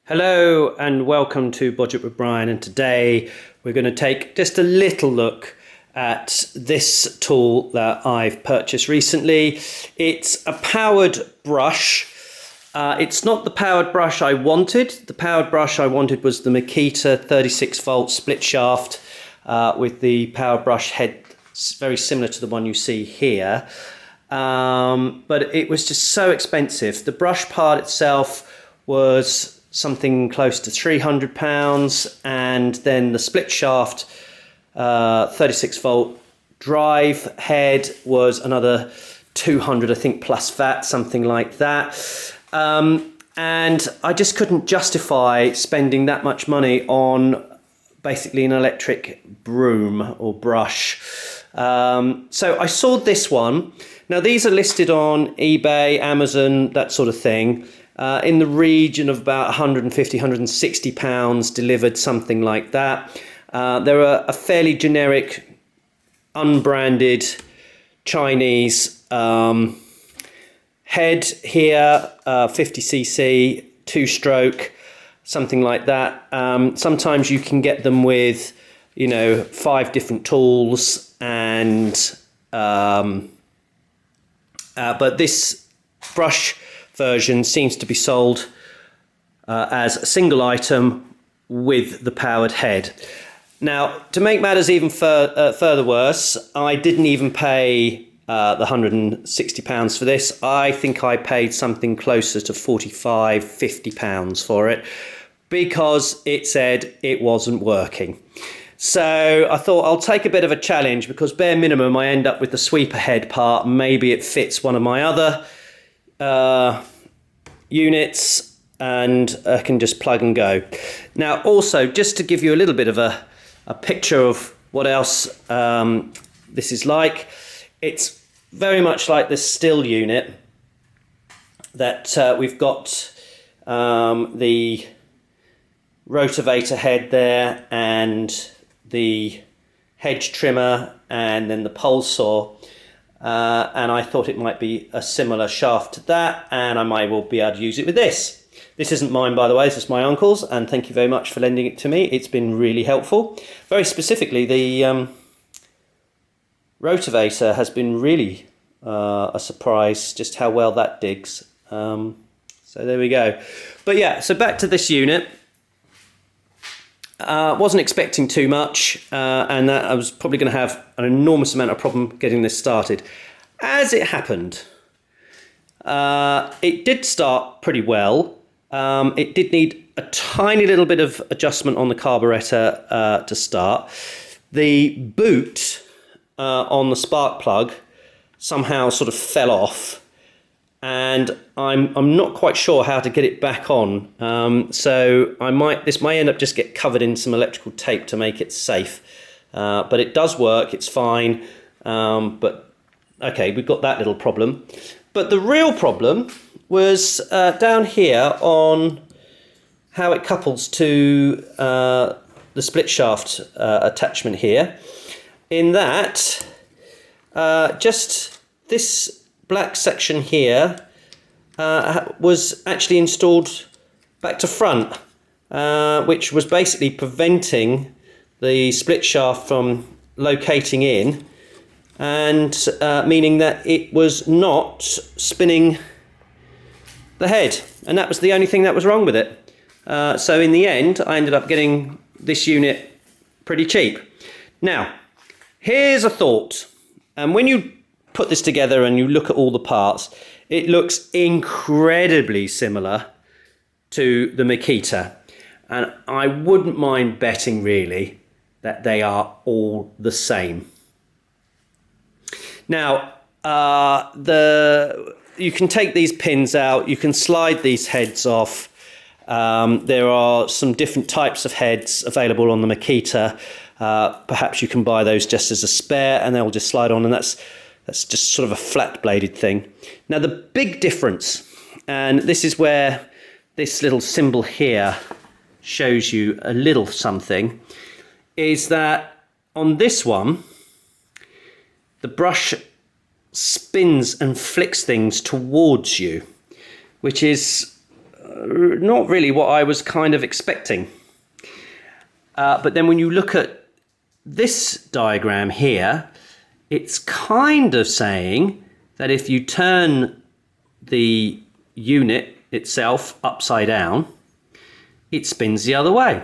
Hello and welcome to Budget with Brian, and today we're going to take just a little look at this tool that I've purchased recently. It's a powered brush. It's not the powered brush I wanted. The powered brush I wanted was the Makita 36 volt split shaft with the power brush head very similar to the one you see here. But it was just so expensive. The brush part itself was something close to £300, and then the split shaft 36 volt drive head was another 200, I think, plus VAT, something like that. And I just couldn't justify spending that much money on basically an electric broom or brush. So I saw this one. Now these are listed on eBay, Amazon, that sort of thing, in the region of about 150, 160 pounds delivered, something like that. They're a fairly generic, unbranded Chinese head here, 50cc, 2-stroke, something like that. Sometimes you can get them with, 5 different tools, and but this brush version seems to be sold as a single item with the powered head. Now, to make matters even further worse, I didn't even pay the £160 for this. I think I paid something closer to £45, £50 for it, because it said it wasn't working. So I thought I'll take a bit of a challenge, because bare minimum I end up with the sweeper head part. Maybe it fits one of my other units, and I can just plug and go. Now also, just to give you a little bit of a picture of what else this is like, it's very much like this still unit that we've got the rotavator head there, and the hedge trimmer, and then the pole saw. And I thought it might be a similar shaft to that, and I might well be able to use it with this. This isn't mine, by the way, this is my uncle's, and thank you very much for lending it to me. It's been really helpful. Very specifically, the rotavator has been really a surprise, just how well that digs. So there we go. But yeah, so back to this unit. Wasn't expecting too much, and that I was probably going to have an enormous amount of problem getting this started. As it happened, it did start pretty well. It did need a tiny little bit of adjustment on the carburetor to start. The boot on the spark plug somehow sort of fell off, and I'm not quite sure how to get it back on. So this might end up just get covered in some electrical tape to make it safe. But it does work, it's fine. But okay, we've got that little problem. But the real problem was down here on how it couples to the split shaft attachment here. In that, just this black section here was actually installed back to front, which was basically preventing the split shaft from locating in, and meaning that it was not spinning the head, and that was the only thing that was wrong with it. So in the end, I ended up getting this unit pretty cheap. Now, here's a thought, and when you put this together and you look at all the parts, it looks incredibly similar to the Makita, and I wouldn't mind betting really that they are all the same. Now you can take these pins out, you can slide these heads off. There are some different types of heads available on the Makita. Perhaps you can buy those just as a spare, and they'll just slide on, and that's just sort of a flat bladed thing. Now the big difference, and this is where this little symbol here shows you a little something, is that on this one, the brush spins and flicks things towards you, which is not really what I was kind of expecting. But then when you look at this diagram here, it's kind of saying that if you turn the unit itself upside down, it spins the other way.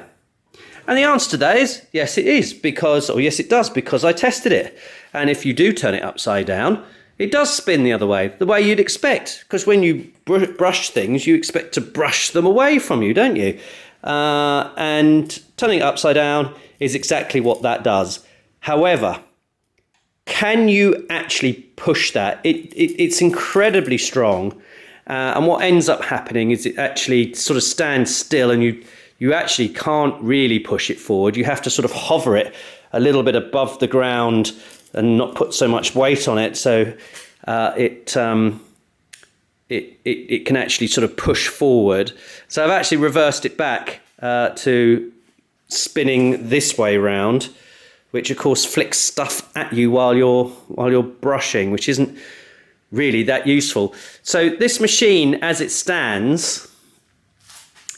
And the answer to that is yes, it is, because, or yes, it does, because I tested it. And if you do turn it upside down, it does spin the other way, the way you'd expect. Because when you brush things, you expect to brush them away from you, don't you? And turning it upside down is exactly what that does. However, can you actually push that? It's incredibly strong. And what ends up happening is it actually sort of stands still, and you actually can't really push it forward. You have to sort of hover it a little bit above the ground and not put so much weight on it, so it can actually sort of push forward. So I've actually reversed it back to spinning this way round, which of course flicks stuff at you while you're brushing, which isn't really that useful. So this machine, as it stands,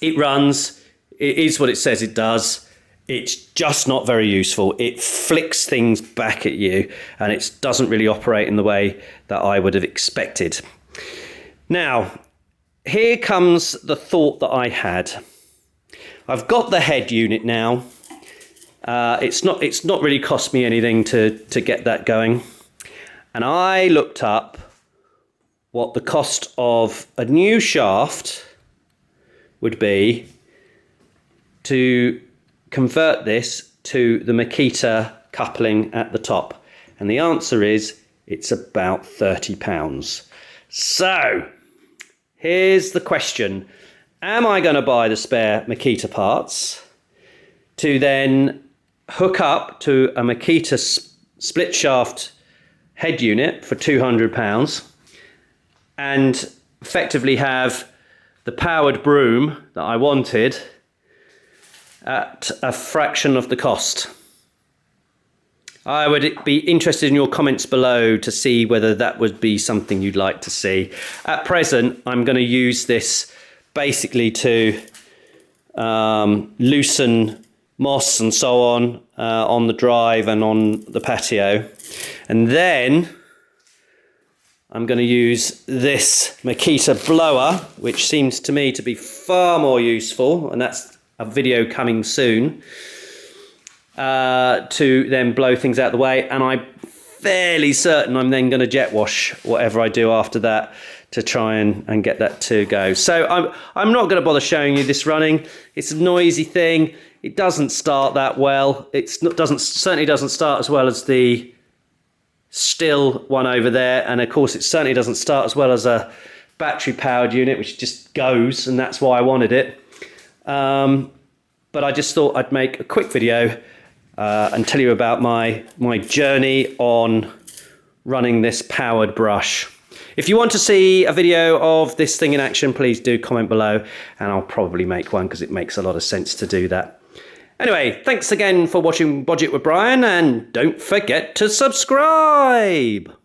it runs, it is what it says it does. It's just not very useful. It flicks things back at you, and it doesn't really operate in the way that I would have expected. Now, here comes the thought that I had. I've got the head unit now. It's not really cost me anything to get that going. And I looked up what the cost of a new shaft would be to convert this to the Makita coupling at the top. And the answer is it's about £30. So here's the question. Am I going to buy the spare Makita parts to then hook up to a Makita split shaft head unit for £200 and effectively have the powered broom that I wanted at a fraction of the cost? I would be interested in your comments below to see whether that would be something you'd like to see. At present, I'm going to use this basically to loosen moss and so on the drive and on the patio. And then I'm going to use this Makita blower, which seems to me to be far more useful, and that's a video coming soon, to then blow things out the way. And I'm fairly certain I'm then going to jet wash whatever I do after that to try and get that to go. So I'm not going to bother showing you this running. It's a noisy thing. It doesn't start that well. Certainly doesn't start as well as the Still one over there, and of course it certainly doesn't start as well as a battery powered unit, which just goes, and that's why I wanted it. But I just thought I'd make a quick video and tell you about my journey on running this powered brush. If you want to see a video of this thing in action, please do comment below, and I'll probably make one because it makes a lot of sense to do that. Anyway, thanks again for watching Budget with Brian, and don't forget to subscribe!